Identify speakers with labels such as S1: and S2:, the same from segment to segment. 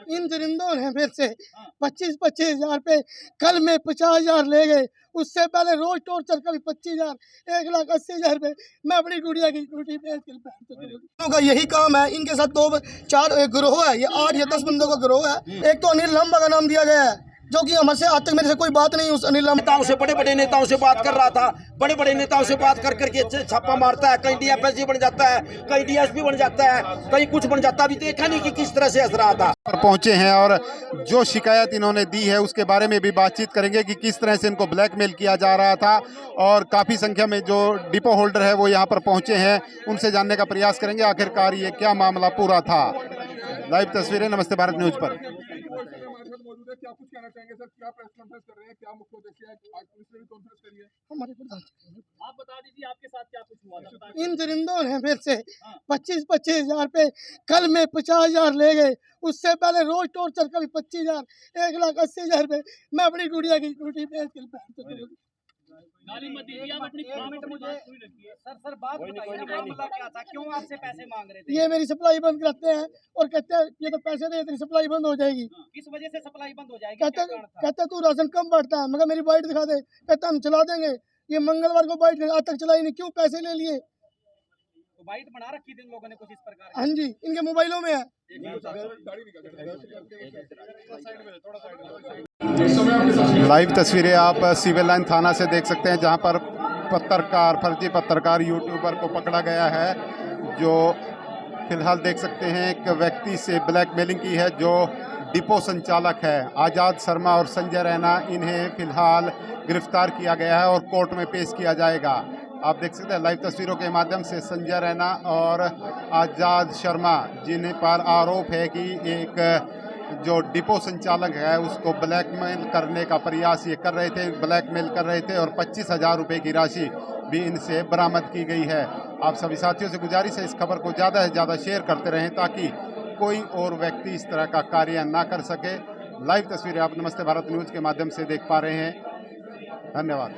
S1: इन दरिंदों ने मेरे से 25-25 हजार पे कल में 50,000 ले गए। उससे पहले रोज टॉर्चर कभी 25,000, 1,80,000 रुपए। मैं अपनी गुड़िया की ड्यूटी पे यही काम है। इनके साथ 2-4 गिरोह है, ये 8 या 10 बंदों का गिरोह है। एक तो अनिल लंबा का नाम दिया गया है, जो कि हमसे आज तक मेरे से कोई बात नहीं। उस अनिल
S2: नेताओं से, बड़े बड़े नेताओं से बात कर रहा था, बड़े बड़े नेताओं से बात कर करके छापा मारता है। कहीं डीएफएससी बन जाता है, कहीं डीएसपी बन जाता है, कहीं कुछ बन जाता है। अभी देखा नहीं कि किस तरह से हंस रहा था।
S3: पहुंचे हैं और जो शिकायत इन्होंने दी है उसके बारे में भी बातचीत करेंगे कि किस तरह से इनको ब्लैकमेल किया जा रहा था। और काफ़ी संख्या में जो डिपो होल्डर है वो यहाँ पर पहुंचे हैं, उनसे जानने का प्रयास करेंगे आखिरकार ये क्या मामला पूरा था। लाइव तस्वीरें नमस्ते भारत न्यूज पर।
S4: क्या कुछ कहना चाहेंगे सर? क्या प्रेस कॉन्फ्रेंस कर रहे हैं? क्या मुख्य उद्देश्य है? आज पुलिस ने भी कॉन्फ्रेंस करी है।
S1: हमारे प्रधान
S5: आप बता दीजिए आपके साथ क्या कुछ हुआ था।
S1: इन दरिंदों ने मेरे से 25-25 हजार पे कल में 50,000 ले गए। उससे पहले रोज टॉर्चर कभी 25,000, 1,80,000 रुपए। मैं अपनी गुड़िया की ड्यूटी पे
S5: गाली मत दीजिए, आप अपनी कमेंट मुझे सर बात बताइए, मामला क्या था, क्यों आपसे पैसे मांग रहे थे?
S1: ये मेरी सप्लाई बंद कराते हैं और कहते हैं ये तो पैसे दे, तेरी सप्लाई बंद हो जाएगी।
S5: किस वजह से सप्लाई बंद हो जाएगी?
S1: कहते तू राशन कम बांटता है। मगर मेरी बाइट दिखा दे, कहते हम चला देंगे। ये मंगलवार को बाइट आज तक चलाई नहीं, क्यों? पैसे ले लिए।
S5: तो बाइट बना रखी थी इन लोगों ने कुछ इस प्रकार?
S1: हाँ जी, इनके मोबाइलों में है।
S3: लाइव तस्वीरें आप सिविल लाइन थाना से देख सकते हैं, जहां पर पत्रकार, फर्जी पत्रकार यूट्यूबर को पकड़ा गया है, जो फिलहाल देख सकते हैं एक व्यक्ति से ब्लैकमेलिंग की है, जो डिपो संचालक है आज़ाद शर्मा और संजय रैना। इन्हें फिलहाल गिरफ्तार किया गया है और कोर्ट में पेश किया जाएगा। आप देख सकते हैं लाइव तस्वीरों के माध्यम से संजय रैना और आज़ाद शर्मा, जिन्हें पर आरोप है कि एक जो डिपो संचालक है उसको ब्लैकमेल करने का प्रयास ये कर रहे थे, ब्लैकमेल कर रहे थे। और 25,000 रुपये की राशि भी इनसे बरामद की गई है। आप सभी साथियों से गुजारिश है इस खबर को ज़्यादा से ज़्यादा शेयर करते रहें, ताकि कोई और व्यक्ति इस तरह का कार्य ना कर सके। लाइव तस्वीरें आप नमस्ते भारत न्यूज़ के माध्यम से देख पा रहे हैं। धन्यवाद।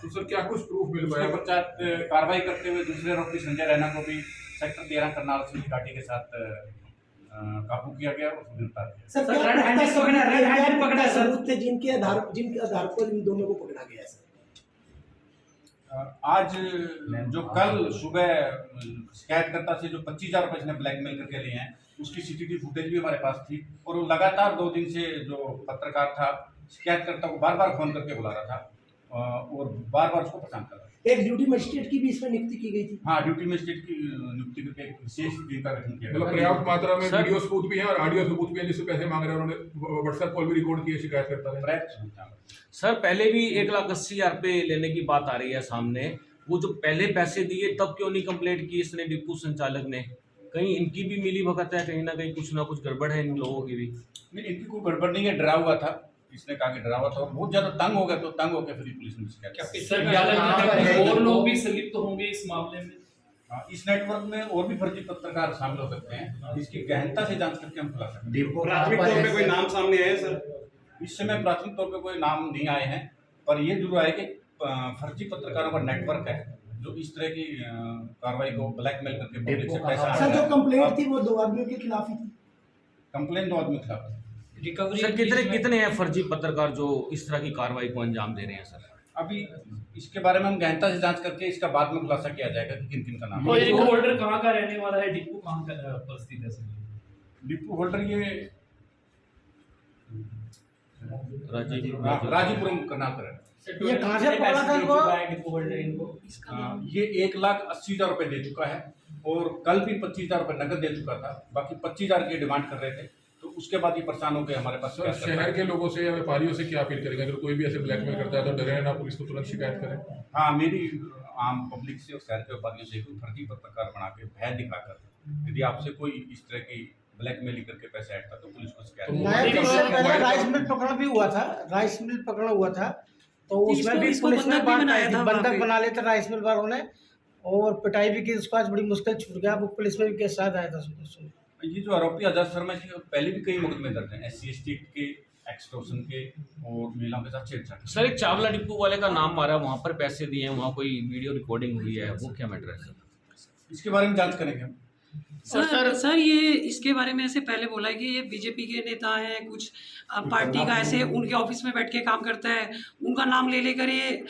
S4: तो सर क्या कुछ प्रूफ मिल पाया?
S6: कार्रवाई करते हुए दूसरे आरोपी संजय रैना को भी सेक्टर 13 करनाल से घाटी के साथ काबू किया गया और गिरफ्तार किया।
S7: सर पकड़ा सर जिनके आधार पर इन दोनों को पकड़ा गया है।
S6: आज जो कल सुबह शिकायतकर्ता से जो 25,000 रुपये इसने ब्लैकमेल करके लिए हैं, उसकी सीसीटीवी फुटेज भी हमारे पास थी। और वो लगातार 2 दिन से जो पत्रकार था शिकायतकर्ता को बार बार फोन करके बुला रहा था और बार बार उसको परेशान कर रहा था।
S7: एक ड्यूटी मजिस्ट्रेट की भी इसमें नियुक्ति की गई थी।
S6: हाँ, ड्यूटी मजिस्ट्रेट की नियुक्ति करके एक विशेष टीम का गठन किया गया।
S4: मतलब पर्याप्त मात्रा में वीडियो सबूत भी है और ऑडियो सबूत भी है जिससे पैसे मांग रहे हैं। उन्होंने व्हाट्सएप कॉल भी रिकॉर्ड किए शिकायतकर्ता ने।
S5: सर पहले भी 1,80,000 रुपये लेने की बात आ रही है सामने। वो जो पहले पैसे दिए तब क्यों नहीं कंप्लेंट की इसने डिपो संचालक ने? कहीं इनकी भी मिली भगत है, कहीं ना कहीं कुछ ना कुछ गड़बड़ है इन लोगों की भी।
S6: नहीं, इनकी कोई गड़बड़ नहीं है, डरा हुआ था। इसने कहा कि डरा हुआ था और बहुत ज्यादा तंग हो गया, तो तंग होकर फिर पुलिस ने शिकायत।
S5: और लोग भी संलिप्त होंगे इस मामले में?
S6: इस नेटवर्क में और भी फर्जी पत्रकार शामिल हो सकते हैं, इसकी गहनता से जांच करके हम खुला सकते हैं।
S8: प्राथमिक तौर पे कोई नाम सामने आए सर?
S6: इस समय प्राथमिक तौर पे कोई नाम नहीं आए हैं, पर ये जरूर आए कि फर्जी पत्रकारों का नेटवर्क है जो इस तरह की कार्रवाई को ब्लैकमेल करके पब्लिक से पैसा।
S7: सर जो कंप्लेंट थी वो 2 आदमियों के खिलाफ ही थी।
S6: कंप्लेंट 2 आदमी के खिलाफ है।
S5: सर कितने हैं फर्जी पत्रकार जो इस तरह की कार्रवाई को अंजाम दे रहे हैं सर?
S6: अभी इसके बारे में हम गहनता से जांच करके इसका बाद में खुलासा किया जाएगा कि किन किन का नाम है।
S5: डिपो होल्डर कहाँ का रहने वाला है? डिपो कहाँ का उपस्थित है सर?
S6: डिपो होल्डर ये
S5: राजीपुरम
S6: कर्नाटक है।
S7: ये कहाँ से पकड़ा था इनको?
S5: डिपो होल्डर इनको
S6: ये 1,80,000 रुपये दे चुका है और कल भी 25,000 रुपये नकद दे चुका था। बाकी 25,000 की डिमांड कर रहे थे, तो उसके बाद ये परेशान हो गए हमारे पास।
S4: सर शहर के लोगों से या व्यापारियों से क्या अपील करेंगे? अगर कोई भी ऐसे ब्लैकमेल करता है तो डरे ना, पुलिस को तुरंत शिकायत करें।
S6: हाँ, मेरी आम पब्लिक से और शहर के व्यापारियों से कोई फर्जी पत्रकार बना के भय दिखाकर यदि आपसे कोई इस तरह की ब्लैकमेलिंग करके पैसे ऐड था तो पुलिस को शिकायत।
S7: राइस मिल पकड़ा भी हुआ था, राइस मिल पकड़ा हुआ था, तो उसमें भी पुलिस ने बंधक बना लेते राइस मिल वालों ने और पिटाई भी की। उसको आज बड़ी मुश्किल छूट गया, वो पुलिस में भी केस शायद आया था।
S6: ये जो आरोपी आजाद शर्मा जी पहले भी कई मुकदमे दर्ज हैं, SC/ST के, एक्सटॉर्शन के और महिलाओं के साथ छेड़छाड़।
S5: सर एक चावला डिपो वाले का नाम मारा, वहाँ पर पैसे दिए हैं, वहाँ कोई वीडियो रिकॉर्डिंग हुई है, वो क्या मैटर है सर?
S6: इसके बारे में जांच करेंगे हम।
S9: सर ये इसके बारे में ऐसे पहले बोला है कि ये बीजेपी के नेता हैं, कुछ पार्टी का ऐसे उनके ऑफिस में बैठ के काम करता है, उनका नाम ले लेकर ये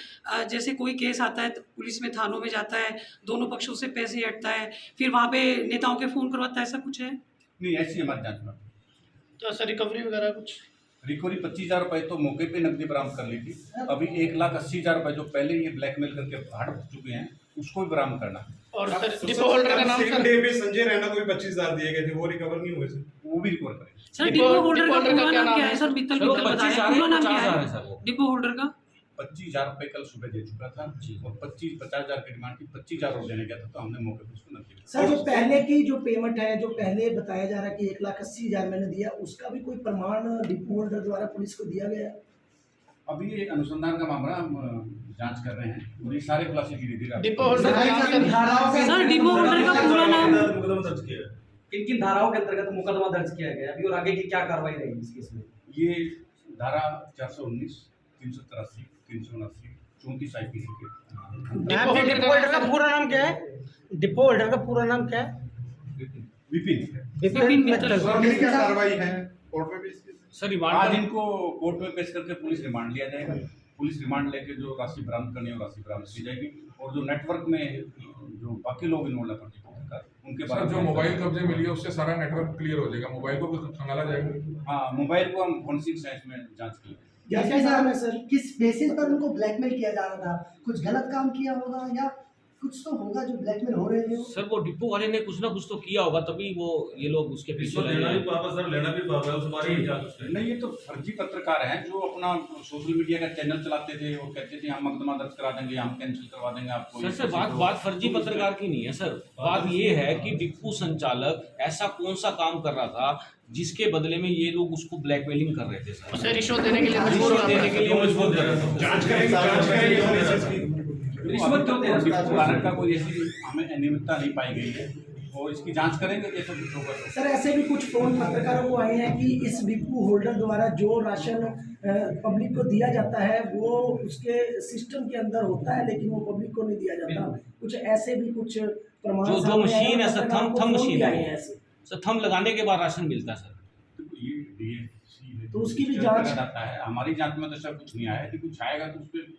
S9: जैसे कोई केस आता है तो पुलिस में थानों में जाता है, दोनों पक्षों से पैसे हटता है, फिर वहाँ पे नेताओं के फ़ोन करवाता है, ऐसा कुछ है?
S6: नहीं, ऐसी हमारी जाँच में
S7: तो सर रिकवरी वगैरह कुछ?
S6: रिकवरी 25,000 रुपये तो मौके पे नकदी बरामद कर ली थी। अभी 1,80,000 रुपये जो पहले ये ब्लैकमेल करके हट चुके हैं उसको भी बरामद करना।
S7: और सर डिपो होल्डर का नाम
S8: सेकंड डे पे संजय रैना को भी 25,000 दिए गए थे, वो रिकवर नहीं हुए सर।
S6: वो भी रिकवर करें।
S9: सर डिपो होल्डर का पूरा नाम क्या है सर? मित्तल बताया, पूरा नाम क्या है डिपो होल्डर का?
S6: 25,000 रुपये कल सुबह दे चुका था और 50,000 की डिमांड थी, 25,000 और देने गया था तो हमने मौके पर उसको नकदी।
S10: सर जो पहले की जो पेमेंट है, जो पहले बताया जा रहा है कि 1,80,000 मैंने दिया, उसका भी कोई प्रमाण डिपो होल्डर द्वारा पुलिस को दिया गया?
S6: अभी ये अनुसंधान का मामला हम जांच कर रहे हैं और ये सारे खुलासे धीरे-धीरे
S7: डिपो होल्डर का नाम
S9: सर डिपो होल्डर का पूरा नाम?
S8: मुकदमा दर्ज किया है।
S11: किन किन धाराओं के अंतर्गत मुकदमा दर्ज किया गया अभी और आगे की क्या कार्रवाई रहेगी इस केस में?
S6: ये धारा 419, 383, 379, 34 आईपीसी के।
S7: डिपो होल्डर का पूरा नाम क्या है? डिपो होल्डर का पूरा नाम क्या है?
S6: विपिन
S9: मित्तल।
S3: क्या कार्रवाई है कोर्ट में भी इसकी?
S5: सर रिमांड
S6: आज इनको कोर्ट में पेश करके पुलिस रिमांड लिया जाएगा। पुलिस रिमांड लेके जो राशि बरामद करनी है वो राशि बरामद की जाएगी और जो नेटवर्क में जो बाकी लोग इन्वॉल्व है पत्रकार उनके
S4: सर जो मोबाइल कब्जे मिली है उससे सारा नेटवर्क क्लियर हो जाएगा, मोबाइल को भी खंगाला जाएगा।
S6: हाँ, मोबाइल को हम फोरेंसिक साइंस में जांच करेंगे।
S10: जैसे साहब सर किस बेसिस पर उनको ब्लैकमेल किया जा रहा था? कुछ गलत काम किया होगा या कुछ तो होगा जो ब्लैकमेल हो रहे थे?
S5: सर वो डिपो वाले ने कुछ ना कुछ तो किया होगा, तभी वो ये लोग उसके पीछे
S8: लेना भी पापा सर, लेना भी पापा उस बारे में जांच उसने।
S6: नहीं, ये तो फर्जी पत्रकार हैं जो अपना सोशल मीडिया का चैनल चलाते थे और कहते थे हम मुकदमा दर्ज करा देंगे, हम कैंसिल करवा देंगे आपको।
S5: सर बात फर्जी पत्रकार की नहीं है सर, बात ये है कि डिपो संचालक ऐसा कौन सा काम कर रहा था जिसके बदले में ये लोग उसको ब्लैकमेलिंग कर रहे थे सर,
S7: रिश्वत देने के लिए
S5: रिश्वत देने के लिए मजबूर कर रहे थे।
S8: जांच करेंगे।
S6: रिश्वत क्यों दे रहे हैं? कारण का कोई ऐसी हमें अनियमितता नहीं पाई गई है और इसकी जांच करेंगे जैसे कुछ होगा।
S10: सर ऐसे भी कुछ फोन पत्रकारों को आए हैं कि इस डिपो होल्डर द्वारा जो राशन पब्लिक को दिया जाता है वो उसके सिस्टम के अंदर होता है लेकिन वो पब्लिक को नहीं दिया जाता। कुछ ऐसे भी कुछ प्रमाण
S5: जो मशीन है सर, थम मशीन है
S10: ऐसे
S5: सर, थम लगाने के बाद राशन मिलता है सर।
S6: ये
S10: तो उसकी भी जांच
S6: जाता है। हमारी जांच में तो सर कुछ नहीं आया, यदि कुछ आएगा तो उस पर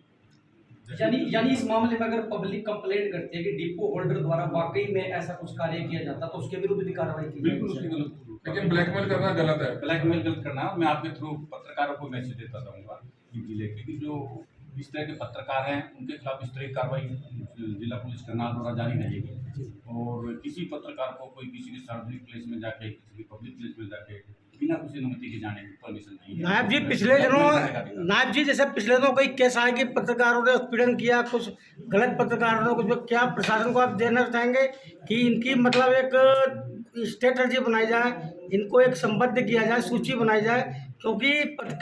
S11: यानी इस मामले में अगर पब्लिक कंप्लेंट करती है कि डिपो होल्डर द्वारा वाकई में ऐसा कुछ कार्य किया जाता तो उसके विरुद्ध भी कार्रवाई की
S6: बिल्कुल उसकी गलत।
S4: लेकिन ब्लैकमेल करना गलत है।
S6: ब्लैकमेल गलत करना, मैं आपके थ्रू पत्रकारों को मैसेज देता रहूँगा जिले के कि जो इस तरह के पत्रकार हैं उनके खिलाफ इस तरह की कार्रवाई जिला पुलिस करनाल द्वारा जारी रहेगी और किसी पत्रकार को कोई किसी के सार्वजनिक प्लेस में जाके, किसी की पब्लिक प्लेस में जाके बिना किसी अनुमति के जाने की परमिशन नहीं है।
S7: नायब जी जैसे पिछले दिनों कई केस आए कि पत्रकारों ने उत्पीड़न किया, कुछ गलत पत्रकारों ने कुछ, क्या प्रशासन को आप देना चाहेंगे कि इनकी मतलब एक स्ट्रेटजी बनाई जाए, इनको एक संबद्ध किया जाए, सूची बनाई जाए, क्योंकि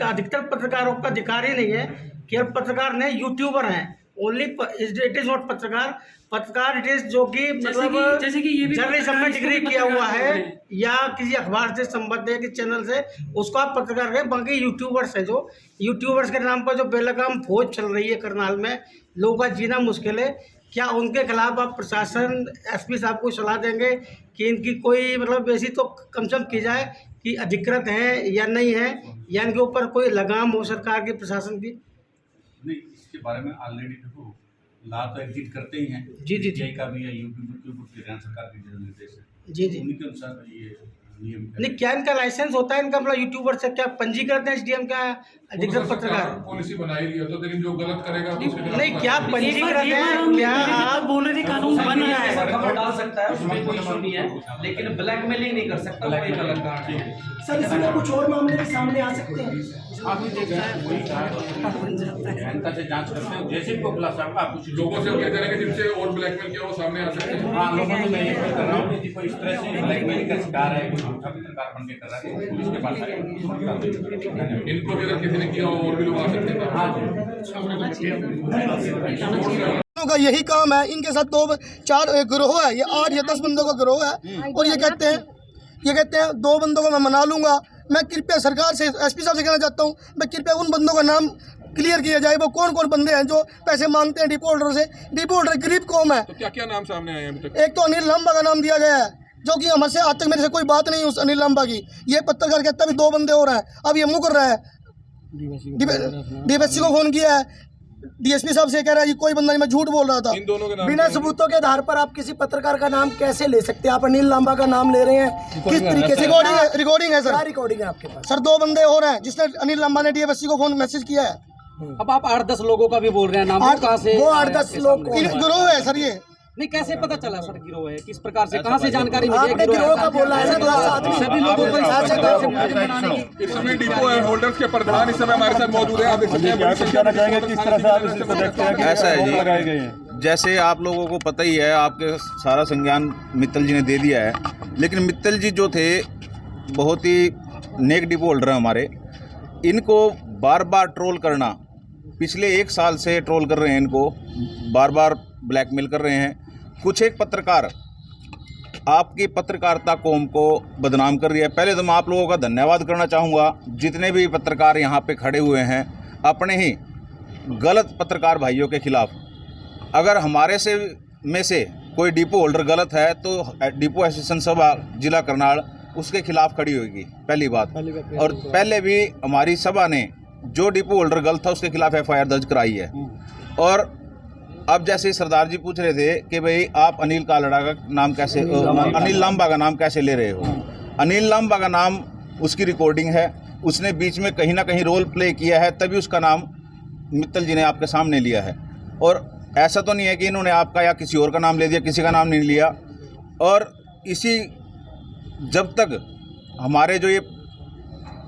S7: अधिकतर पत्रकारों का अधिकार ही नहीं है। केवल पत्रकार नहीं, यूट्यूबर हैं, ओनली इट इज नॉट पत्रकार इट इज जो कि मतलब जर्नलिज्म में डिग्री किया हुआ है या किसी अखबार से संबद्ध है, किसी चैनल से, उसको आप पत्रकार कहें। बाकी यूट्यूबर्स है, जो यूट्यूबर्स के नाम पर जो बेलगाम फौज चल रही है करनाल में, लोगों का जीना मुश्किल है, क्या उनके खिलाफ आप प्रशासन एसपी साहब को सलाह देंगे कि इनकी कोई मतलब ऐसी तो कम से कम की जाए कि अधिकृत है या नहीं है, या इनके ऊपर कोई लगाम हो सरकार की, प्रशासन की?
S6: नहीं, इसके बारे में ऑलरेडी देखो लाभ तो एग्जिट करते ही हैं।
S7: जी
S6: का भी है, यूट्यूब के ऊपर हरियाणा सरकार के जो निर्देश है
S7: जी
S6: उन्हीं के अनुसार ये नियम
S7: नहीं, क्या इनका लाइसेंस होता है इनका, मतलब यूट्यूबर से क्या पंजीकृत है एसडीएम का अधिकृत पत्रकार?
S4: पॉलिसी बनाई गई है तो लेकिन जो गलत करेगा तो उसके खिलाफ
S7: नहीं, क्या पंजीकृत है? क्या आप
S9: बोल रहे थे कानून बन रहा है?
S11: खबर डाल सकता है, उसमें कोई इशू नहीं है, लेकिन ब्लैकमेलिंग नहीं कर सकता, वो एक अलग कारण है।
S10: सर इसमें कुछ और मामले भी सामने आ सकते हैं?
S6: अभी देख रहे हैं वही गहनता से जांच करते हैं, जैसे भी खुलासा होगा आप कुछ
S4: लोगों से कहते हैं कि जिनसे और ब्लैकमेल किया वो सामने आ सकते हैं।
S6: हाँ, लोगों से मैं ये कर रहा हूँ कि कोई इस तरह से ब्लैकमेल का शिकार है, कोई झूठा पत्रकार बन के कर रहा है, पुलिस के पास आएगा।
S4: इनको भी अगर किसी ने किया हो और भी लोग आ सकते हैं।
S6: हाँ
S1: का यही काम है, इनके साथ 2-4 गिरोह है, ये 8 या 10 बंदों का गिरोह है और ये कहते हैं 2 बंदों को मैं मना लूँगा। मैं कृपया सरकार से, एसपी साहब से कहना चाहता हूँ, मैं कृपया उन बंदों का नाम क्लियर किया जाए, वो कौन कौन बंदे हैं जो पैसे मांगते हैं डिपो होल्डर से। डिपो होल्डर गरीब कौम है।
S4: तो क्या क्या नाम सामने आए हैं अभी तक?
S1: एक तो अनिल लांबा का नाम दिया गया है जो कि हमसे आज तक मेरे से कोई बात नहीं उस अनिल लांबा की। ये पत्रकार कहता है भी 2 बंदे और हैं, अब ये मुकर रहा है। डीएसपी को फोन किया है, डीएसपी साहब से कह रहा है कि कोई बंदा नहीं, मैं झूठ बोल रहा था।
S4: इन दोनों के नाम
S10: बिना सबूतों के आधार पर आप किसी पत्रकार का नाम कैसे ले सकते हैं? आप अनिल लांबा का नाम ले रहे हैं, किस तरीके से?
S1: रिकॉर्डिंग है सर।
S10: क्या रिकॉर्डिंग है आपके पास?
S1: सर 2 बंदे और हैं जिसने अनिल लांबा ने डीएसपी को फोन मैसेज किया है।
S11: अब आप 8-10 लोगों का भी बोल रहे हैं नाम, कहाँ से?
S10: वो 8-10 लोग
S1: गिरोह है सर ये।
S11: नहीं, कैसे पता चला सर गिरोह है? किस प्रकार से, कहाँ से जानकारी मिली?
S10: आपने गिरोह का बोला है ना, 10 आदमी
S11: सभी लोगों को
S4: इस समय डिपो होल्डर्स के प्रधान इस समय हमारे साथ मौजूद है। आप देख सकते हैं किस तरह से आप इसको देखते हैं।
S12: ऐसा है जी, जैसे आप लोगों को पता ही है, आपके सारा संज्ञान मित्तल जी ने दे दिया है, लेकिन मित्तल जी जो थे बहुत ही नेक डिपो होल्डर हैं हमारे। इनको बार बार ट्रोल करना, पिछले 1 साल से ट्रोल कर रहे हैं, इनको बार बार ब्लैकमेल कर रहे हैं। कुछ एक पत्रकार आपकी पत्रकारिता कौम को बदनाम कर रही है। पहले तो मैं आप लोगों का धन्यवाद करना चाहूँगा, जितने भी पत्रकार यहाँ पे खड़े हुए हैं अपने ही गलत पत्रकार भाइयों के खिलाफ। अगर हमारे से में से कोई डिपो होल्डर गलत है तो डिपो एसोसिएशन सभा जिला करनाल उसके खिलाफ खड़ी होगी, पहली बात। और पहले भी हमारी सभा ने जो डिपो होल्डर गलत था उसके खिलाफ FIR दर्ज कराई है। और अब जैसे सरदार जी पूछ रहे थे कि भाई आप अनिल कालड़ा का नाम कैसे, अनिल लांबा का नाम कैसे ले रहे हो? अनिल लांबा का नाम, उसकी रिकॉर्डिंग है, उसने बीच में कहीं ना कहीं रोल प्ले किया है, तभी उसका नाम मित्तल जी ने आपके सामने लिया है। और ऐसा तो नहीं है कि इन्होंने आपका या किसी और का नाम ले दिया, किसी का नाम नहीं लिया। और इसी जब तक हमारे जो ये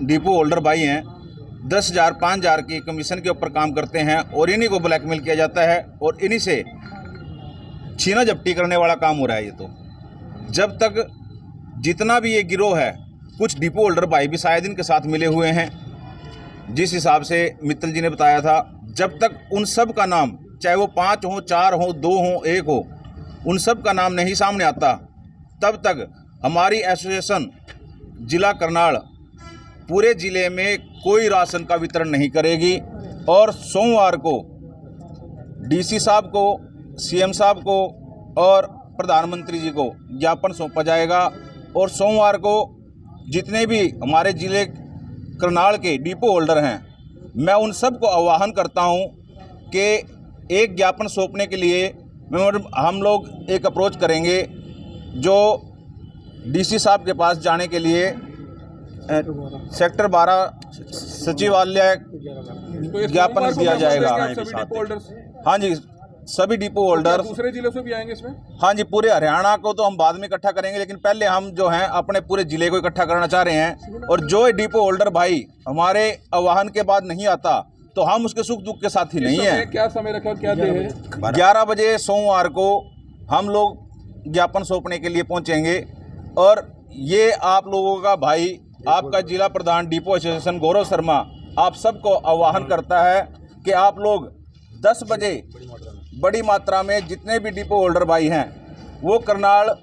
S12: डिपो होल्डर भाई हैं 10,000 5,000 की कमीशन के ऊपर काम करते हैं और इन्हीं को ब्लैकमेल किया जाता है और इन्हीं से छीना झपटी करने वाला काम हो रहा है। ये तो जब तक जितना भी ये गिरोह है, कुछ डिपो होल्डर भाई भी शायद इनके साथ मिले हुए हैं, जिस हिसाब से मित्तल जी ने बताया था, जब तक उन सब का नाम, चाहे वो 5 हो, 4 हो, 2 हो, 1 हो, उन सब का नाम नहीं सामने आता, तब तक हमारी एसोसिएशन जिला करनाल पूरे ज़िले में कोई राशन का वितरण नहीं करेगी। और सोमवार को डीसी साहब को, सीएम साहब को और प्रधानमंत्री जी को ज्ञापन सौंपा जाएगा। और सोमवार को जितने भी हमारे ज़िले करनाल के डिपो होल्डर हैं, मैं उन सब को आह्वान करता हूं कि एक ज्ञापन सौंपने के लिए हम लोग एक अप्रोच करेंगे, जो डीसी साहब के पास जाने के लिए सेक्टर 12 सचिवालय ज्ञापन दिया जाएगा। हाँ जी, सभी डिपो होल्डर।
S4: दूसरे जिलों से भी आएंगे इसमें?
S12: हाँ जी, पूरे हरियाणा को तो हम बाद में इकट्ठा करेंगे, लेकिन पहले हम जो हैं अपने पूरे जिले को इकट्ठा करना चाह रहे हैं। और जो डिपो होल्डर भाई हमारे आह्वान के बाद नहीं आता तो हम उसके सुख दुख के साथ ही नहीं है।
S4: क्या समय रखा, क्या दे है?
S12: 11 बजे सोमवार को हम लोग ज्ञापन सौंपने के लिए पहुंचेंगे। और ये आप लोगों का भाई, आपका जिला प्रधान डिपो एसोसिएशन गौरव शर्मा आप सबको आह्वान करता है कि आप लोग 10 बजे बड़ी मात्रा में जितने भी डिपो होल्डर भाई हैं वो करनाल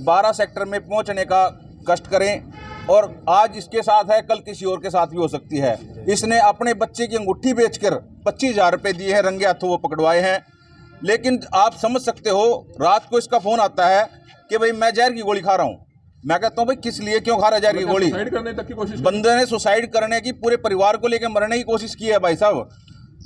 S12: 12 सेक्टर में पहुंचने का कष्ट करें। और आज इसके साथ है, कल किसी और के साथ भी हो सकती है। इसने अपने बच्चे की अंगूठी बेचकर 25,000 रुपये दिए हैं, रंगे हाथों वो पकड़वाए हैं। लेकिन आप समझ सकते हो, रात को इसका फ़ोन आता है कि भाई मैं जहर की गोली खा रहा हूँ। मैं कहता हूँ भाई किस लिए, क्यों खा रहा है जहर की गोली?
S4: सुसाइड करने तक की कोशिश,
S12: बंदे ने सुसाइड करने की, पूरे परिवार को लेकर मरने की कोशिश की है भाई साहब।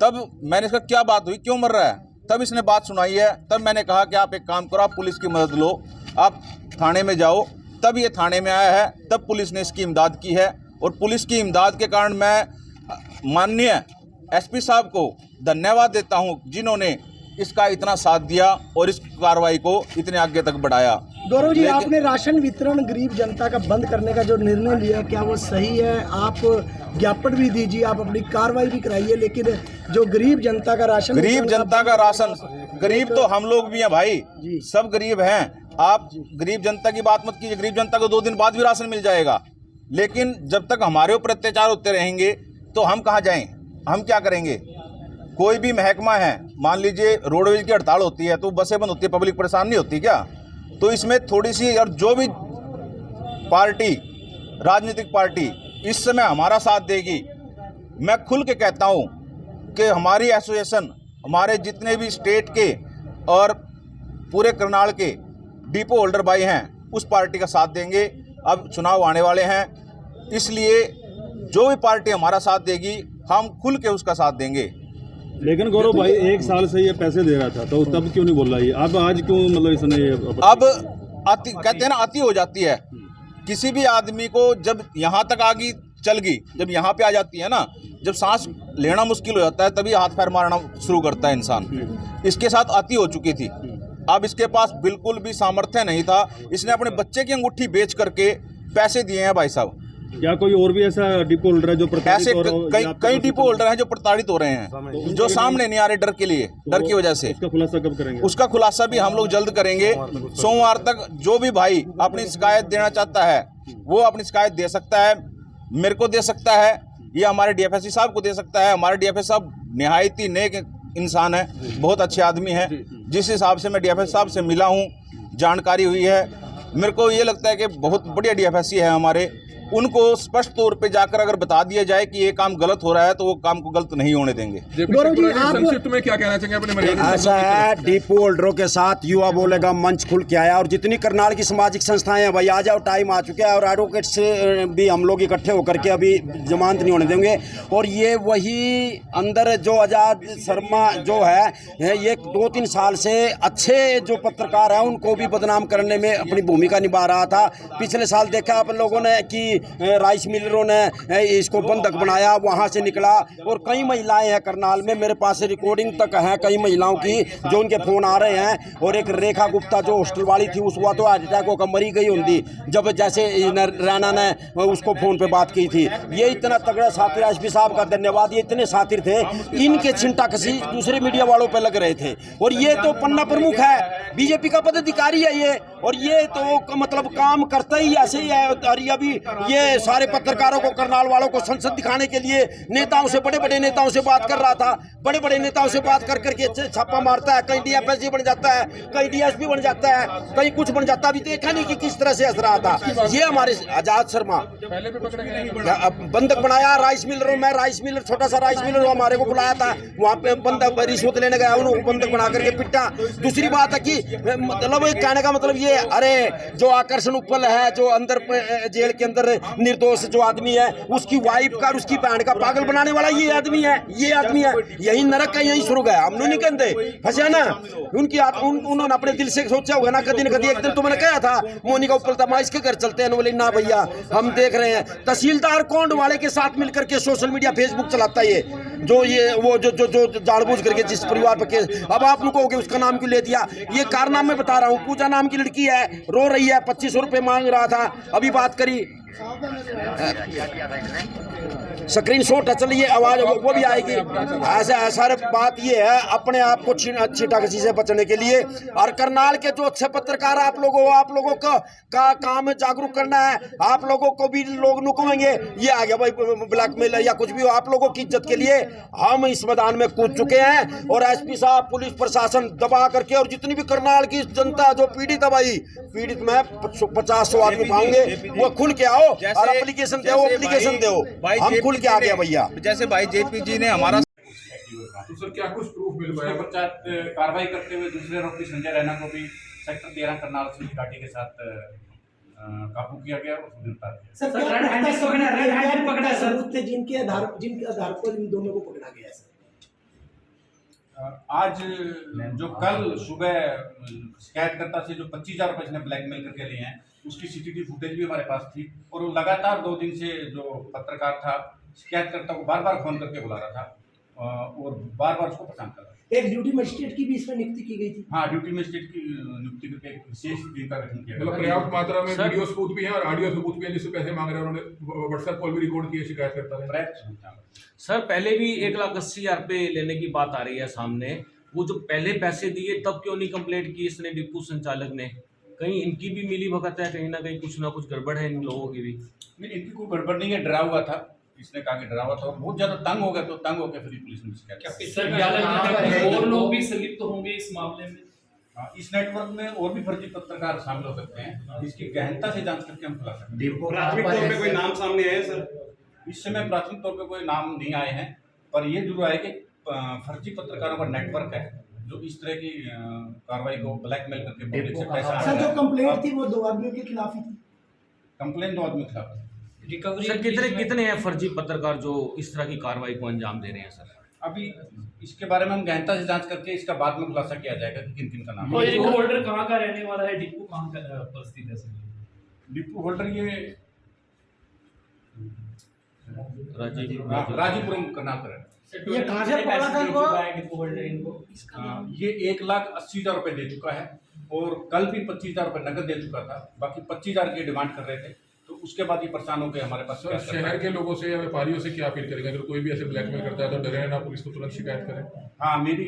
S12: तब मैंने इसका क्या बात हुई, क्यों मर रहा है, तब इसने बात सुनाई है। तब मैंने कहा कि आप एक काम करो, आप पुलिस की मदद लो, आप थाने में जाओ। तब ये थाने में आया है, तब पुलिस ने इसकी इमदाद की है। और पुलिस की इमदाद के कारण मैं माननीय एसपी साहब को धन्यवाद देता हूं, जिन्होंने इसका इतना साथ दिया और इस कार्रवाई को इतने आगे तक बढ़ाया।
S10: गौरव जी, आपने राशन वितरण गरीब जनता का बंद करने का जो निर्णय लिया, क्या वो सही है? आप ज्ञापन भी दीजिए, आप अपनी कार्रवाई भी कराइए, लेकिन जो गरीब जनता का राशन,
S12: गरीब जनता का राशन, गरीब तो हम लोग भी हैं भाई, सब गरीब हैं। आप गरीब जनता की बात मत कीजिए, गरीब जनता को 2 दिन बाद भी राशन मिल जाएगा। लेकिन जब तक हमारे ऊपर अत्याचार होते रहेंगे तो हम कहाँ जाएं, हम क्या करेंगे? कोई भी महकमा है, मान लीजिए रोडवेज की हड़ताल होती है तो बसें बंद होती है, पब्लिक परेशान नहीं होती क्या? तो इसमें थोड़ी सी, और जो भी पार्टी, राजनीतिक पार्टी इस समय हमारा साथ देगी, मैं खुल के कहता हूं कि हमारी एसोसिएशन, हमारे जितने भी स्टेट के और पूरे करनाल के डिपो होल्डर भाई हैं, उस पार्टी का साथ देंगे। अब चुनाव आने वाले हैं, इसलिए जो भी पार्टी हमारा साथ देगी हम खुल के उसका साथ देंगे।
S8: लेकिन गौरव भाई 1 साल से ये पैसे दे रहा था, तो तब क्यों नहीं बोल रहा ये? अब आज क्यों मतलब इसने
S12: अब अति कहते हैं ना, अति हो जाती है किसी भी आदमी को। जब यहाँ तक आगे चल गई, जब यहाँ पे आ जाती है ना, जब सांस लेना मुश्किल हो जाता है तभी हाथ पैर मारना शुरू करता है इंसान। इसके साथ अति हो चुकी थी। अब इसके पास बिल्कुल भी सामर्थ्य नहीं था, इसने अपने बच्चे की अंगूठी बेच करके पैसे दिए हैं भाई साहब।
S8: क्या कोई और भी ऐसा डिपो होल्डर है जो
S12: ऐसे कई डिपो होल्डर हैं जो प्रताड़ित हो रहे हैं, जो सामने नहीं आ रहे डर के लिए, डर की वजह से।
S8: उसका खुलासा कब करेंगे?
S12: उसका खुलासा भी हम लोग जल्द करेंगे। सोमवार तक जो भी भाई अपनी शिकायत देना चाहता है वो अपनी शिकायत दे सकता है, मेरे को दे सकता है, ये हमारे डीएफएससी साहब को दे सकता है। हमारे डीएफएससी साहब निहायत ही नेक इंसान है, बहुत अच्छे आदमी हैं। जिस हिसाब से मैं डीएफएससी साहब से मिला हूँ, जानकारी हुई है, मेरे को ये लगता है कि बहुत बढ़िया डीएफएससी है हमारे। उनको स्पष्ट तौर पे जाकर अगर बता दिया जाए कि ये काम गलत हो रहा है तो वो काम को गलत नहीं होने देंगे।
S4: गौरव जी, आप संक्षिप्त में क्या कहना चाहेंगे अपने मर्यादित?
S2: ऐसा है, डिपो होल्डरों के साथ युवा बोलेगा मंच खुल के आया, और जितनी करनाल की सामाजिक संस्थाएं हैं भाई आ जाओ, टाइम आ चुका है। और एडवोकेट से भी हम लोग इकट्ठे होकर के अभी जमानत नहीं होने देंगे। और ये वही अंदर जो आज़ाद शर्मा जो है ये 2-3 साल से अच्छे जो पत्रकार हैं उनको भी बदनाम करने में अपनी भूमिका निभा रहा था। पिछले साल देखा आप लोगों ने कि राइस मिलरों ने इसको बंधक बनाया, वहाँ से निकला। और कई महिलाएं हैं करनाल में, मेरे पास रिकॉर्डिंग तक है कई महिलाओं की जो उनके फ़ोन आ रहे हैं। और एक रेखा गुप्ता जो हॉस्टल वाली थी उस हुआ तो हार्ट अटैक होकर मरी गई होती, जब जैसे रैना ने उसको फ़ोन पे बात की थी। ये इतना तगड़ा साथी, एसपी साहब का धन्यवाद, ये इतने साथी थे, इनके चिंता कसी दूसरे मीडिया वालों पर लग रहे थे। और ये तो पन्ना प्रमुख है, बीजेपी का पदाधिकारी है ये, और ये तो मतलब काम करता ही ऐसे ही है। और अभी ये सारे पत्रकारों को, करनाल वालों को संसद दिखाने के लिए नेताओं से, बड़े बड़े नेताओं से बात कर रहा था। बड़े बड़े नेताओं से बात कर करके छापा मारता है, कहीं डीएफएससी बन जाता है, कहीं डीएसपी बन जाता है, कहीं कुछ बन जाता है। अभी देखा नहीं कि किस तरह से हंस रहा था। ये हमारे आजाद शर्मा बंधक बनाया राइस मिलरों में, राइस मिलर, छोटा सा राइस मिलर हमारे को बुलाया था, वहाँ पे बंधक रिश्वत लेने गया, उन्होंने बंधक बना करके पिटा। दूसरी बात है कि मतलब कहने का मतलब ये, अरे जो आकर्षण उपल है, जो अंदर जेल के अंदर निर्दोष जो आदमी है, उसकी वाइफ का, उसकी बहन का पागल बनाने वाला ये आदमी है, ये आदमी है। यही नरक का यही शुरू गया, हम लोग नहीं कहते फंसे ना उनकी उन्होंने अपने दिल से सोचा होगा ना कभी न कभी एक दिन तो मैंने कहा था मोनिका उपल था, इसके घर चलते हैं, बोले ना भैया हम देख रहे हैं। तहसीलदार कोंड वाले के साथ मिलकर के सोशल मीडिया फेसबुक चलाता है ये, जो ये वो जो जानबूझ करके जिस परिवार पर केस, अब आप लोग कहोगे उसका नाम क्यों ले दिया? ये कारनामे बता रहा हूँ। पूजा नाम की लड़की है, रो रही है, 2500 रुपये मांग रहा था, अभी बात करी, स्क्रीनशॉट है, चलिए आवाज वो भी आएगी। ऐसा बात ये है, अपने आप को छीटा किसी से बचने के लिए। और करनाल के जो अच्छे पत्रकार आप लोगों का काम है जागरूक करना है। आप लोगों को भी लोग नुकवेंगे, ये आ गया भाई ब्लैकमेल या कुछ भी हो, आप लोगों की इज्जत के लिए हम इस मैदान में कूद चुके हैं। और एसपी साहब, पुलिस प्रशासन दबा करके, और जितनी भी करनाल की जनता जो पीड़ित है भाई, पीड़ित में 50-100 आदमी पाऊंगे, वो खुल के आओ और एप्लीकेशन दो, हम खुल के आ गया भैया।
S12: जैसे भाई जेपी जी ने हमारा
S4: तो सर क्या कुछ प्रूफ मिल पाया?
S6: कार्रवाई करते हुए दूसरे आरोपी संजय रैना को भी सेक्टर 13 करनाल से घाटी के साथ काबू किया गया और गिरफ्तार किया।
S10: सर जिनके आधार पर इन दोनों को पकड़ा गया है?
S6: आज जो कल सुबह शिकायतकर्ता से जो 25,000 रुपये इसने ब्लैकमेल करके लिए हैं, उसकी सीसीटीवी फुटेज भी हमारे पास थी। और वो लगातार 2 दिन से जो पत्रकार था शिकायतकर्ता को बार बार फोन करके बुला रहा था और बार बार उसको परेशान कर रहा था।
S10: एक ड्यूटी मजिस्ट्रेट की भी इसमें नियुक्ति की गई थी।
S6: हाँ, ड्यूटी मजिस्ट्रेट की नियुक्ति करके एक विशेष टीम का गठन किया
S4: गया। पर्याप्त मात्रा में वीडियो सबूत भी है और ऑडियो सबूत भी है जिससे पैसे मांग रहे हैं, उन्होंने व्हाट्सएप कॉल भी रिकॉर्ड किए शिकायतकर्ता ने।
S5: सर पहले भी 1,80,000 रुपये लेने की बात आ रही है सामने, वो जो पहले पैसे दिए तब क्यों नहीं कंप्लेंट की इसने डिपो संचालक ने? कहीं इनकी भी मिली भगत है, कहीं ना कुछ गड़बड़ है इन लोगों की भी?
S6: नहीं, इनकी कोई गड़बड़ नहीं है, डरा हुआ था, इसने कहा कि डरा हुआ था, बहुत ज्यादा तंग हो गया, तो तंग होकर फिर पुलिस ने शिकायत।
S11: और लोग भी संलिप्त होंगे इस मामले में?
S6: इस नेटवर्क में और भी फर्जी पत्रकार शामिल हो सकते हैं, इसकी गहनता से जांच करके हम खुला सकते हैं।
S8: प्राथमिक तौर पे कोई नाम सामने आए सर?
S6: इस समय प्राथमिक तौर पे कोई नाम नहीं आए हैं, पर ये जरूर है कि फर्जी पत्रकारों का नेटवर्क है जो इस तरह की कार्रवाई को ब्लैकमेल करके पब्लिक से पैसा
S10: सर जो कंप्लेंट थी वो 2 आदमियों के खिलाफ ही थी।
S6: कंप्लेंट 2 आदमी के खिलाफ है।
S11: रिकवरी
S5: सर कितने हैं फर्जी पत्रकार जो इस तरह की कार्रवाई को अंजाम दे रहे हैं सर?
S6: अभी इसके बारे में हम गहनता से जांच करके इसका बाद में खुलासा किया जाएगा कि किन किन का नाम है।
S11: डिपो होल्डर कहाँ का रहने वाला है, डिपो कहाँ का उपस्थित है सर?
S6: डिपो होल्डर ये
S5: राजीव
S6: राजीपुरम कर्नाटक है।
S7: ये कहाँ से पकड़ा था इनको?
S11: डिपो होल्डर इनको
S6: ये 1,80,000 रुपए दे चुका है और कल भी 25,000 रुपए नकद दे चुका था। बाकी 25,000 की डिमांड कर रहे थे, तो उसके बाद ये परेशान होकर हमारे पास
S4: सर शहर के लोगों से या व्यापारियों से क्या अपील करेंगे? अगर कोई भी ऐसे ब्लैकमेल करता है तो डरे ना, पुलिस को तुरंत शिकायत करें।
S6: हाँ, मेरी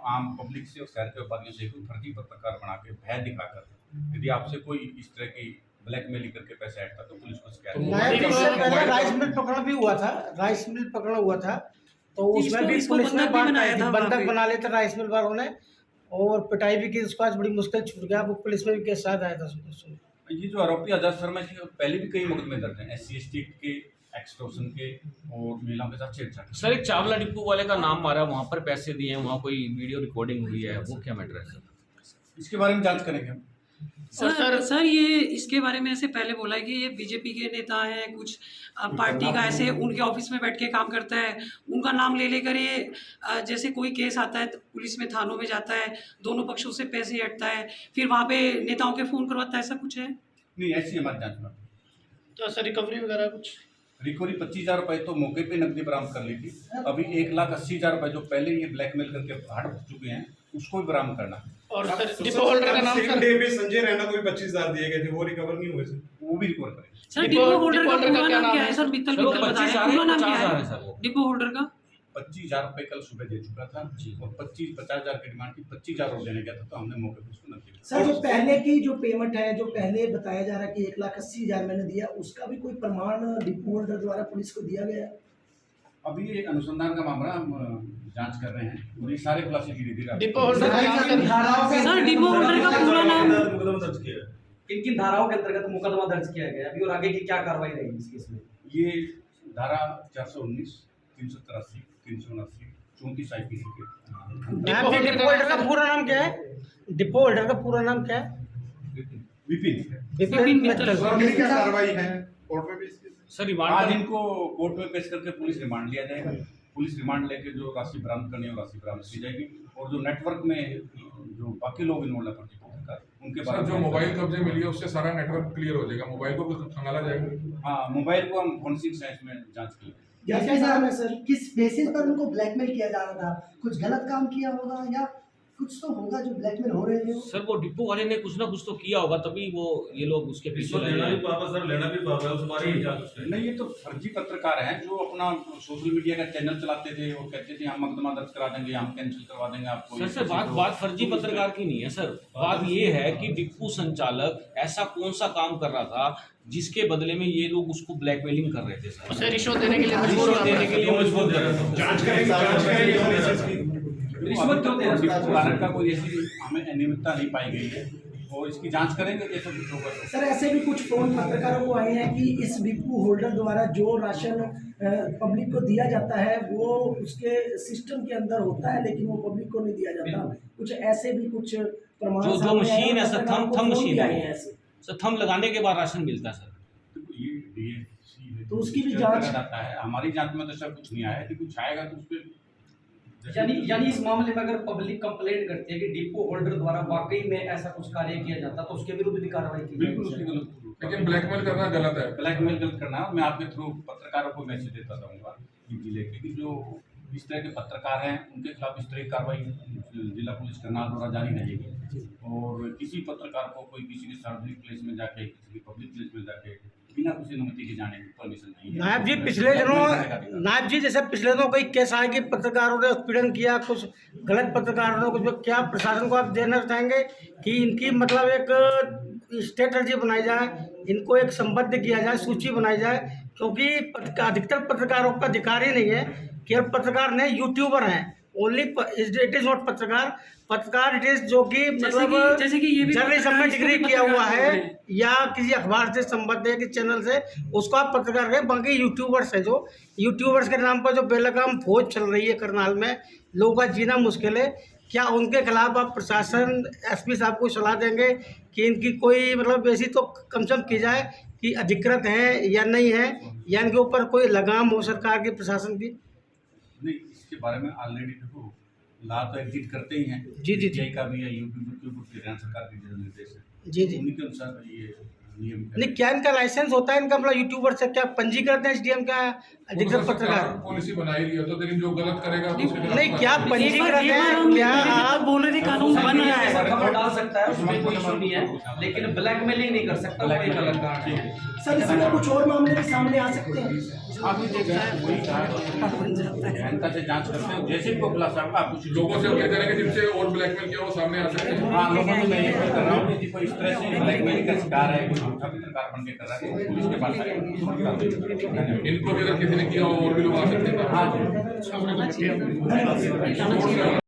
S6: आम पब्लिक से और शहर के व्यापारियों से कोई फर्जी पत्रकार बना के भय दिखाकर यदि आपसे कोई इस तरह की ब्लैकमेलिंग करके पैसे ऐडता तो पुलिस को शिकायत
S7: नायब जी से पहले राइस मिल पकड़ा भी हुआ था, राइस मिल पकड़ा हुआ था, तो उसमें भी पुलिस ने बात आई थी, बंधक बना लेते राइस मिल वालों ने और पिटाई भी की। उसको आज बड़ी मुश्किल छूट गया, वो पुलिस में भी केस साथ आया था।
S6: ये जो आरोपी आजाद शर्मा जी पहले भी कई मुकदमे दर्ज हैं, SC/ST के, एक्सटॉर्शन के और महिलाओं के साथ छेड़छाड़।
S5: सर एक चावला डिपो वाले का नाम मारा, वहाँ पर पैसे दिए हैं, वहाँ कोई वीडियो रिकॉर्डिंग हुई है, वो क्या मैटर है सर?
S6: इसके बारे में जांच करेंगे हम।
S9: सर ये इसके बारे में ऐसे पहले बोला है कि ये बीजेपी के नेता हैं, कुछ पार्टी का ऐसे उनके ऑफिस में बैठ के काम करता है, उनका नाम ले लेकर ये जैसे कोई केस आता है तो पुलिस में थानों में जाता है, दोनों पक्षों से पैसे हटता है, फिर वहाँ पे नेताओं के फ़ोन करवाता है, ऐसा कुछ है?
S6: नहीं, ऐसी हमारी जांच में।
S7: तो सर रिकवरी वगैरह कुछ?
S6: रिकवरी 25,000 रुपए तो मौके पे नकदी बरामद कर ली थी। अभी 1,80,000 रुपए जो पहले ये ब्लैकमेल करके हट चुके हैं उसको भी बरामद करना।
S7: और सर डिपो होल्डर का नाम सर?
S8: डे में संजय रैना को भी 25,000 दिए गए थे, वो रिकवर नहीं हुए सर?
S6: वो भी रिकवर करें।
S9: सर डिपो होल्डर का पूरा नाम क्या है सर? मित्तल बताएं, पूरा नाम क्या है डिपो होल्डर का?
S6: 25,000 रुपए कल सुबह दे चुका था और 50,000 की डिमांड की, 25,000 और देने गया था तो हमने मौके पर उसको नकदी।
S10: सर जो पहले की जो पेमेंट है, जो पहले बताया जा रहा है कि 1,80,000 मैंने दिया, उसका भी कोई प्रमाण डिपो होल्डर द्वारा पुलिस को दिया गया?
S6: अभी ये अनुसंधान का मामला हम जांच कर रहे हैं और ये सारे खुलासे धीरे-धीरे
S7: depot holder
S9: sir depot holder का पूरा नाम?
S8: मुकदमा दर्ज किया है।
S11: किन किन धाराओं के अंतर्गत मुकदमा दर्ज किया गया अभी और आगे की क्या कार्रवाई रहेगी इस केस में?
S6: ये धारा 419, 383, 379, 34 IPC के।
S7: डिपो होल्डर का पूरा नाम क्या है? डिपो होल्डर का पूरा नाम क्या है?
S6: विपिन
S9: मित्तल।
S3: क्या कार्रवाई है कोर्ट में भी इसकी?
S5: सर रिमांड
S6: आज इनको कोर्ट में पेश करके पुलिस रिमांड लिया जाएगा। पुलिस रिमांड लेके जो राशि बरामद करनी है राशि बरामद की जाएगी और जो नेटवर्क में जो बाकी लोग इन्वॉल्व है फर्जी पत्रकार उनके
S4: सर जो मोबाइल कब्जे मिली है उससे सारा नेटवर्क क्लियर हो जाएगा, मोबाइल को भी खंगाला जाएगा।
S6: हाँ, मोबाइल को हम फोरेंसिक साइंस में जांच की।
S10: जैसे साहब सर
S13: किस बेसिस पर उनको ब्लैकमेल किया जा रहा था? कुछ गलत काम किया होगा या कुछ तो होगा जो ब्लैकमेल हो रहे थे?
S5: सर वो डिपो वाले ने कुछ ना कुछ तो किया होगा, तभी वो ये लोग उसके पीछे लगे हैं।
S8: सर लेना भी पापा उस बारे में क्या कुछ
S6: नहीं, ये तो फर्जी पत्रकार हैं जो अपना सोशल मीडिया का चैनल चलाते थे और कहते थे हम मुकदमा दर्ज करा देंगे, हम कैंसिल करवा देंगे आपको।
S5: सर बात फर्जी पत्रकार की नहीं है सर, बात ये है कि डिपो संचालक ऐसा कौन सा काम कर रहा था जिसके बदले में ये लोग उसको ब्लैकमेलिंग कर रहे थे सर?
S7: रिश्वत देने के लिए
S5: मजबूर कर रहे थे।
S8: जांच करेंगे।
S6: रिश्वत क्यों दे रहे हैं? कारण का कोई ऐसी हमें अनियमितता नहीं पाई गई है और इसकी जांच करेंगे जैसे कुछ होगा।
S10: सर ऐसे भी कुछ फोन पत्रकारों को आए हैं कि इस डिपो होल्डर द्वारा जो राशन पब्लिक को दिया जाता है वो उसके सिस्टम के अंदर होता है लेकिन वो पब्लिक को नहीं दिया जाता। कुछ ऐसे भी कुछ प्रमाण
S5: जो मशीन है सर, थम मशीन है
S10: ऐसे
S5: सर, थम लगाने के बाद राशन मिलता है सर।
S6: ये DSC है
S10: तो उसकी भी जांच
S6: जाता है। हमारी जांच में तो ऐसा कुछ नहीं आया है कि कुछ आएगा तो उस पर
S11: यानी इस मामले में अगर पब्लिक कंप्लेंट करती है कि डिपो होल्डर द्वारा वाकई में ऐसा कुछ कार्य किया जाता तो उसके विरुद्ध भी कार्रवाई की
S6: बिल्कुल उसकी गलत।
S4: लेकिन ब्लैकमेल करना गलत है।
S6: ब्लैकमेल गलत करना, मैं आपके थ्रू पत्रकारों को मैसेज देता रहूँगा जिले के कि जो इस तरह के पत्रकार हैं उनके खिलाफ इस तरह की कार्रवाई जिला पुलिस करनाल द्वारा जारी रहेगी और किसी पत्रकार को कोई किसी के सार्वजनिक प्लेस में जाके किसी पब्लिक प्लेस में जाके बिना किसी अनुमति के जाने की परमिशन नहीं है।
S7: नायब जी नायब जी जैसे पिछले दिनों कई केस आए कि पत्रकारों ने उत्पीड़न किया, कुछ गलत पत्रकारों ने कुछ, क्या प्रशासन को आप देना चाहेंगे कि इनकी मतलब एक स्ट्रेटजी बनाई जाए, इनको एक संबद्ध किया जाए, सूची बनाई जाए, क्योंकि अधिकतर पत्रकारों का अधिकार ही नहीं है, केवल पत्रकार नहीं यूट्यूबर हैं, ओनली इट इज नॉट पत्रकार इट इज जो कि मतलब जर्नलिज्म में डिग्री किया हुआ है या किसी अखबार से संबद्ध है, किसी चैनल से, उसको आप पत्रकार कहें। बाकी यूट्यूबर्स है, जो यूट्यूबर्स के नाम पर जो बेलगाम फौज चल रही है करनाल में, लोगों का जीना मुश्किल है, क्या उनके खिलाफ आप प्रशासन एसपी साहब को सलाह देंगे कि इनकी कोई मतलब ऐसी तो कम से कम की जाए कि अधिकृत है या नहीं है, या इनके ऊपर कोई लगाम हो सरकार की, प्रशासन की?
S6: नहीं, इसके बारे में ऑलरेडी देखो ला तो एग्जिट करते ही हैं।
S7: जी जी
S6: जी का भी है, यूपी के ऊपर हरियाणा सरकार के जो निर्देश है
S7: जी जी।
S6: उन्हीं के अनुसार ये नियम
S7: नहीं, क्या इनका लाइसेंस होता है इनका, मतलब यूट्यूबर से क्या पंजीकृत है एसडीएम का अधिकृत पत्रकार?
S4: पॉलिसी बनाई रही है तो लेकिन जो गलत करेगा तो उसके खिलाफ
S7: नहीं, क्या पंजीकृत है? क्या आप
S9: बोल रहे थे कानून बन रहा है?
S11: ऐसा खबर डाल सकता है, उसमें कोई इशू नहीं है, लेकिन ब्लैकमेलिंग नहीं कर सकता, वो एक अलग कारण है।
S10: सर इसमें कुछ और मामले भी सामने आ सकते हैं?
S6: अभी देखा है वही गहनता से जांच करते हैं, जैसे भी वो खुलासा होगा कुछ
S4: लोगों से कहते हैं कि जिनसे और ब्लैकमेल किया वो सामने आ सकते हैं।
S6: हाँ, लोगों से मैं ये कर रहा हूँ कि कोई इस तरह से ब्लैकमेल का शिकार है, कोई झूठा पत्रकार बन के कर रहा है, पुलिस के पास आएगा।
S4: इनको भी अगर किसी ने किया हो और भी लोग आ सकते हैं।
S6: हाँ जी।